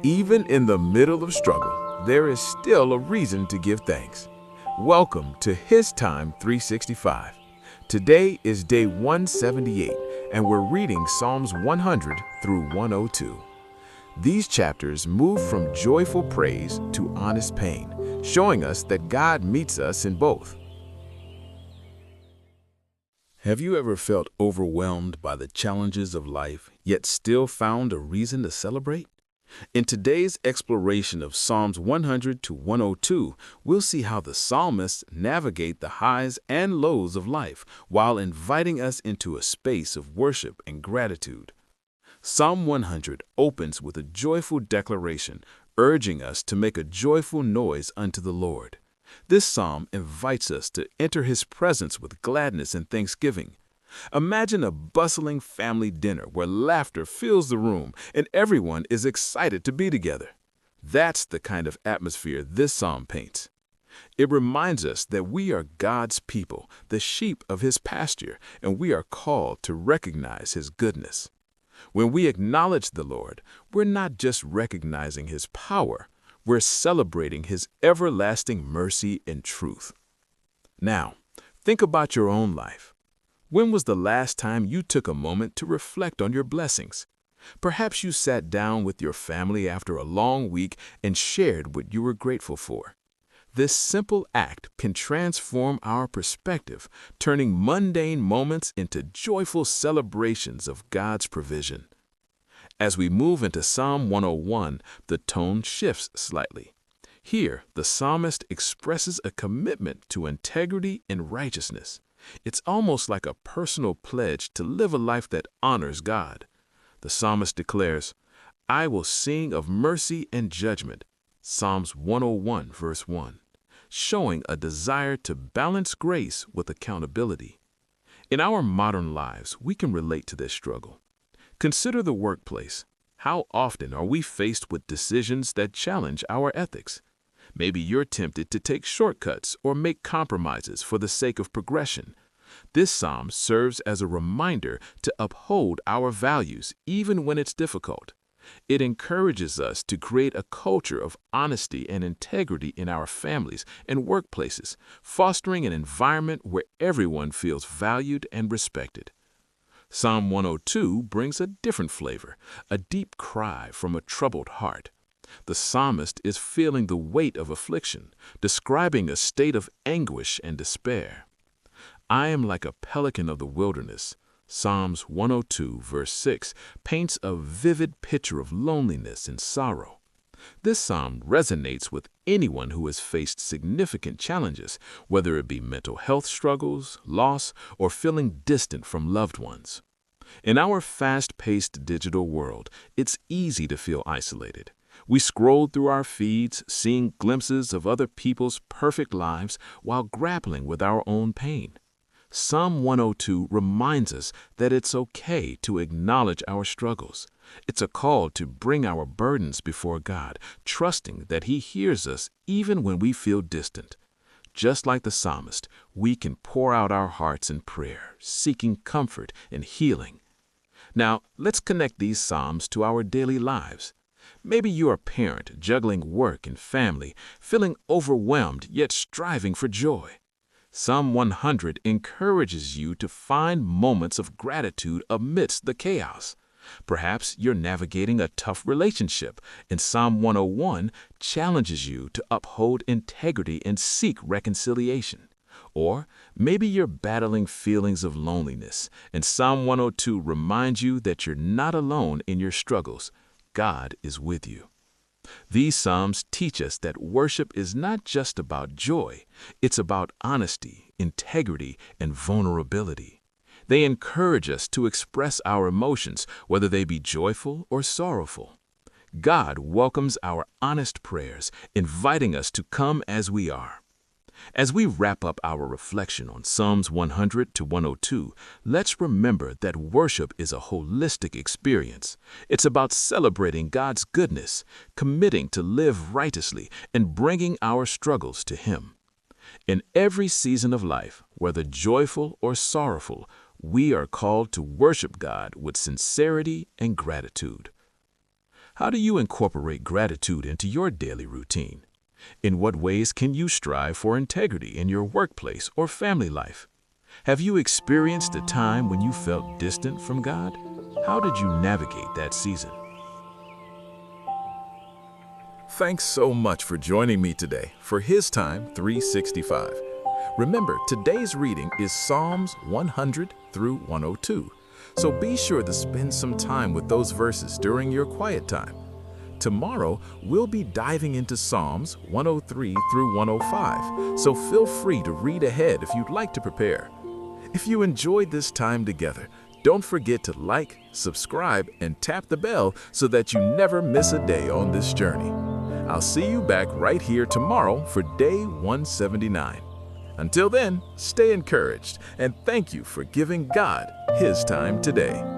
Even in the middle of struggle, there is still a reason to give thanks. Welcome to HisTime365. Today is day 178, and we're reading Psalms 100 through 102. These chapters move from joyful praise to honest pain, showing us that God meets us in both. Have you ever felt overwhelmed by the challenges of life, yet still found a reason to celebrate? In today's exploration of Psalms 100 to 102, we'll see how the psalmists navigate the highs and lows of life while inviting us into a space of worship and gratitude. Psalm 100 opens with a joyful declaration, urging us to make a joyful noise unto the Lord. This psalm invites us to enter His presence with gladness and thanksgiving. Imagine a bustling family dinner where laughter fills the room and everyone is excited to be together. That's the kind of atmosphere this psalm paints. It reminds us that we are God's people, the sheep of His pasture, and we are called to recognize His goodness. When we acknowledge the Lord, we're not just recognizing His power, we're celebrating His everlasting mercy and truth. Now, think about your own life. When was the last time you took a moment to reflect on your blessings? Perhaps you sat down with your family after a long week and shared what you were grateful for. This simple act can transform our perspective, turning mundane moments into joyful celebrations of God's provision. As we move into Psalm 101, the tone shifts slightly. Here, the psalmist expresses a commitment to integrity and righteousness. It's almost like a personal pledge to live a life that honors God. The psalmist declares, "I will sing of mercy and judgment," Psalms 101, verse 1, showing a desire to balance grace with accountability. In our modern lives, we can relate to this struggle. Consider the workplace. How often are we faced with decisions that challenge our ethics? Maybe you're tempted to take shortcuts or make compromises for the sake of progression. This psalm serves as a reminder to uphold our values even when it's difficult. It encourages us to create a culture of honesty and integrity in our families and workplaces, fostering an environment where everyone feels valued and respected. Psalm 102 brings a different flavor, a deep cry from a troubled heart. The psalmist is feeling the weight of affliction, describing a state of anguish and despair. "I am like a pelican of the wilderness," Psalms 102, verse 6, paints a vivid picture of loneliness and sorrow. This psalm resonates with anyone who has faced significant challenges, whether it be mental health struggles, loss, or feeling distant from loved ones. In our fast-paced digital world, it's easy to feel isolated. We scroll through our feeds, seeing glimpses of other people's perfect lives while grappling with our own pain. Psalm 102 reminds us that it's okay to acknowledge our struggles. It's a call to bring our burdens before God, trusting that He hears us even when we feel distant. Just like the psalmist, we can pour out our hearts in prayer, seeking comfort and healing. Now, let's connect these psalms to our daily lives. Maybe you're a parent juggling work and family, feeling overwhelmed yet striving for joy. Psalm 100 encourages you to find moments of gratitude amidst the chaos. Perhaps you're navigating a tough relationship, and Psalm 101 challenges you to uphold integrity and seek reconciliation. Or maybe you're battling feelings of loneliness, and Psalm 102 reminds you that you're not alone in your struggles. God is with you. These psalms teach us that worship is not just about joy, it's about honesty, integrity, and vulnerability. They encourage us to express our emotions, whether they be joyful or sorrowful. God welcomes our honest prayers, inviting us to come as we are. As we wrap up our reflection on Psalms 100 to 102, let's remember that worship is a holistic experience. It's about celebrating God's goodness, committing to live righteously, and bringing our struggles to Him. In every season of life, whether joyful or sorrowful, we are called to worship God with sincerity and gratitude. How do you incorporate gratitude into your daily routine? In what ways can you strive for integrity in your workplace or family life? Have you experienced a time when you felt distant from God? How did you navigate that season? Thanks so much for joining me today for His Time 365. Remember, today's reading is Psalms 100 through 102, so be sure to spend some time with those verses during your quiet time. Tomorrow, we'll be diving into Psalms 103 through 105, so feel free to read ahead if you'd like to prepare. If you enjoyed this time together, don't forget to like, subscribe, and tap the bell so that you never miss a day on this journey. I'll see you back right here tomorrow for day 179. Until then, stay encouraged, and thank you for giving God His time today.